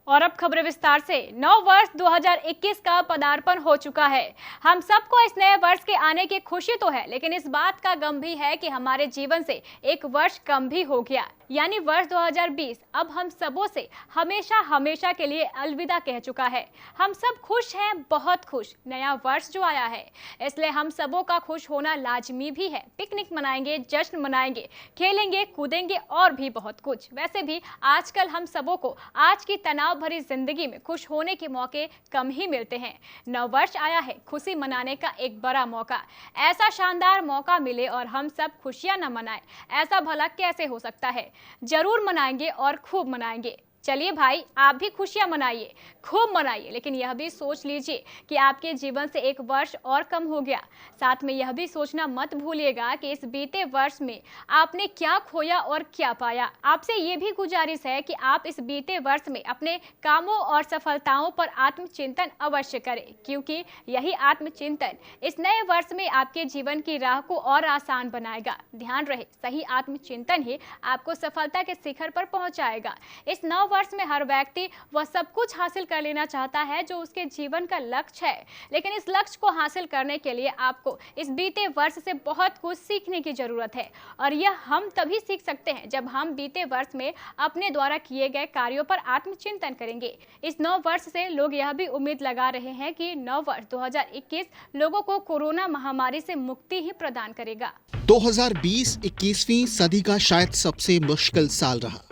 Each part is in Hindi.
और अब खबरें विस्तार से। नव वर्ष 2021 का पदार्पण हो चुका है। हम सबको इस नए वर्ष के आने की खुशी तो है, लेकिन इस बात का गम भी है कि हमारे जीवन से एक वर्ष कम भी हो गया, यानी वर्ष 2020 अब हम सबों से हमेशा हमेशा के लिए अलविदा कह चुका है। हम सब खुश हैं, बहुत खुश। नया वर्ष जो आया है, इसलिए हम सबों का खुश होना लाजमी भी है। पिकनिक मनाएंगे, जश्न मनाएंगे, खेलेंगे, कूदेंगे और भी बहुत कुछ। वैसे भी आजकल हम सबों को आज की तनाव भरी जिंदगी में खुश होने के मौके कम ही मिलते हैं। नव वर्ष आया है खुशी मनाने का एक बड़ा मौका। ऐसा शानदार मौका मिले और हम सब खुशियां न मनाएं, ऐसा भला कैसे हो सकता है? जरूर मनाएंगे और खूब मनाएंगे। चलिए भाई, आप भी खुशियां मनाइए, खूब मनाइए, लेकिन यह भी सोच लीजिए कि आपके जीवन से एक वर्ष और कम हो गया। साथ में यह भी सोचना मत भूलिएगा कि इस बीते वर्ष में आपने क्या खोया और क्या पाया। आपसे ये भी गुजारिश है कि आप इस बीते वर्ष में अपने कामों और सफलताओं पर आत्मचिंतन अवश्य करें, क्योंकि यही आत्मचिंतन इस नए वर्ष में आपके जीवन की राह को और आसान बनाएगा। ध्यान रहे, सही आत्मचिंतन ही आपको सफलता के शिखर पर पहुंचाएगा। इस नव वर्ष में हर व्यक्ति वह सब कुछ हासिल कर लेना चाहता है जो उसके जीवन का लक्ष्य है, लेकिन इस लक्ष्य को हासिल करने के लिए आपको इस बीते वर्ष से बहुत कुछ सीखने की जरूरत है। और यह हम तभी सीख सकते हैं जब हम बीते वर्ष में अपने द्वारा किए गए कार्यों पर आत्मचिंतन करेंगे। इस नव वर्ष से लोग यह भी उम्मीद लगा रहे हैं कि नव वर्ष 2021 लोगों को कोरोना महामारी से मुक्ति ही प्रदान करेगा। 2020 21वीं सदी का शायद सबसे मुश्किल साल रहा।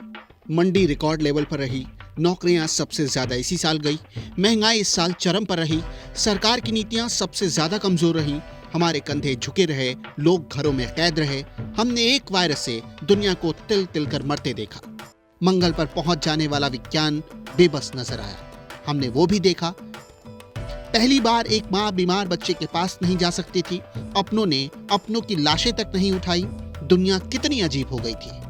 मंडी रिकॉर्ड लेवल पर रही, नौकरियां सबसे ज्यादा इसी साल गई, महंगाई इस साल चरम पर रही, सरकार की नीतियां सबसे ज्यादा कमजोर रही, हमारे कंधे झुके रहे, लोग घरों में कैद रहे। हमने एक वायरस से दुनिया को तिल तिल कर मरते देखा। मंगल पर पहुंच जाने वाला विज्ञान बेबस नजर आया। हमने वो भी देखा, पहली बार एक माँ बीमार बच्चे के पास नहीं जा सकती थी, अपनों ने अपनों की लाशें तक नहीं उठाई। दुनिया कितनी अजीब हो गई थी।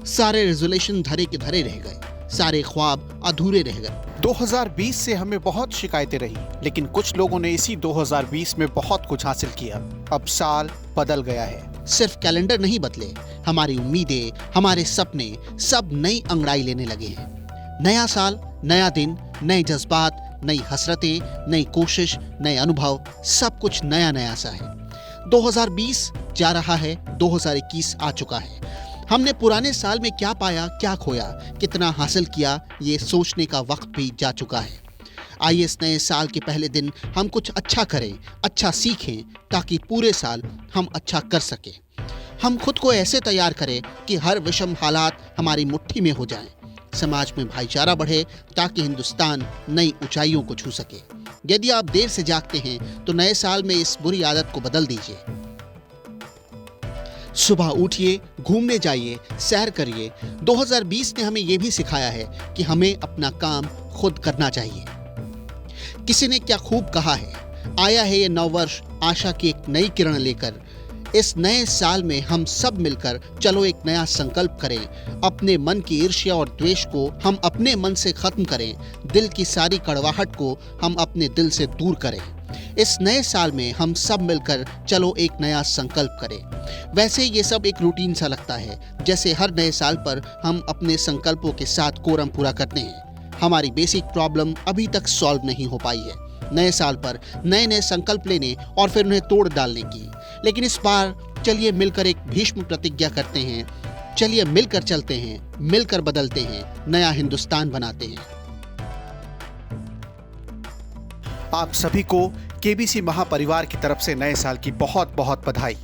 सारे रेजोल्यूशन धरे के धरे रह गए, सारे ख्वाब अधूरे रह गए। 2020 से हमें बहुत शिकायतें रही, लेकिन कुछ लोगों ने इसी 2020 में बहुत कुछ हासिल किया। अब साल बदल गया है। सिर्फ कैलेंडर नहीं बदले, हमारी उम्मीदें, हमारे सपने सब नई अंगड़ाई लेने लगे हैं। नया साल, नया दिन, नए जज्बात, नई हसरतें, नई कोशिश, नए अनुभव, सब कुछ नया नया सा है। 2020 जा रहा है, 2021 आ चुका है। हमने पुराने साल में क्या पाया, क्या खोया, कितना हासिल किया, ये सोचने का वक्त भी जा चुका है। आइए इस नए साल के पहले दिन हम कुछ अच्छा करें, अच्छा सीखें, ताकि पूरे साल हम अच्छा कर सकें। हम खुद को ऐसे तैयार करें कि हर विषम हालात हमारी मुट्ठी में हो जाएं। समाज में भाईचारा बढ़े ताकि हिंदुस्तान नई ऊंचाइयों को छू सके। यदि आप देर से जागते हैं तो नए साल में इस बुरी आदत को बदल दीजिए। सुबह उठिए, घूमने जाइए, सैर करिए। 2020 ने हमें यह भी सिखाया है कि हमें अपना काम खुद करना चाहिए। किसी ने क्या खूब कहा है, आया है ये नव वर्ष आशा की एक नई किरण लेकर। इस नए साल में हम सब मिलकर चलो एक नया संकल्प करें। अपने मन की ईर्ष्या और द्वेष को हम अपने मन से खत्म करें। दिल की सारी कड़वाहट को हम अपने दिल से दूर करें। इस नए साल में हम सब मिलकर चलो एक नया संकल्प करें। वैसे ये सब एक रूटीन सा लगता है, जैसे हर नए साल पर हम अपने संकल्पों के साथ कोरम पूरा करते हैं। हमारी बेसिक प्रॉब्लम अभी तक सॉल्व नहीं हो पाई है। नए साल पर नए नए संकल्प लेने और फिर उन्हें तोड़ डालने की। लेकिन इस बार चलिए मिलकर एक भीष्म प्रतिज्ञा करते हैं। चलिए मिलकर चलते हैं, मिलकर बदलते हैं, नया हिंदुस्तान बनाते हैं। आप सभी को केबीसी महापरिवार की तरफ से नए साल की बहुत बहुत बधाई।